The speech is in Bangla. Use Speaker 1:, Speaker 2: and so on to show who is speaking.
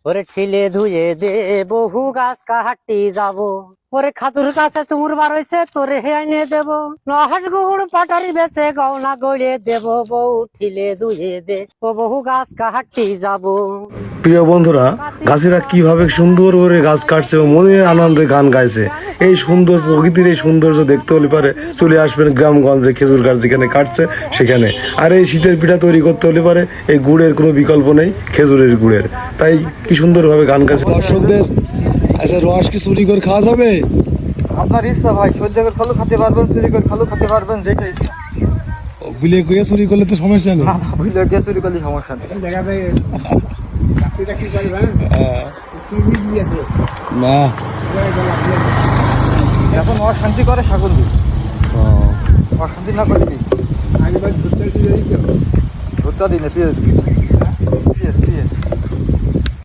Speaker 1: ওরে ঠিলে ধুয়ে দে বহু গাছ কাহাটি যাব ওরে খাতুর কাছে চুমুর বার হইছে তোরে হে আইনে দেব নহাস গুড় পাটারি বেচে গহনা গড়িয়ে দেব বউ ঠিলে ধুয়ে দে ও বহু গাছ কাহাটি যাব।
Speaker 2: প্রিয় বন্ধুরা, গাছেরা কিভাবে সুন্দর করে গাছ কাটছে ও মনের আনন্দে গান গাইছে। এই সুন্দর প্রকৃতির এই সৌন্দর্য দেখতে হলে পারে চলে আসবেন গ্রামগঞ্জে, খেজুর গাছ যেখানে কাটছে সেখানে। আর এই শীতের পিঠা তৈরি করতে হলে পারে এই গুড়ের কোনো বিকল্প নেই, খেজুরের গুড়ের। তাই কি সুন্দরভাবে গান গাইছে। দর্শকদের আচ্ছা, রস কি চুরি করে খাওয়া যাবে?
Speaker 3: আপনার ইচ্ছা ভাই, সহ্য করে খালু খেতে পারবেন, চুরি করে খালু খেতে পারবেন, যেটা ইচ্ছা।
Speaker 2: গুলে গুয়ে চুরি করলে তো সমস্যা নেই।
Speaker 3: না না, বুঝলে গিয়ে চুরি করলে সমস্যা নেই।
Speaker 2: না,
Speaker 3: এখন অশান্তি করে সাগর দিই, অশান্তি না করে দিই ধরতে দিই না, পিএস পিএস পিএস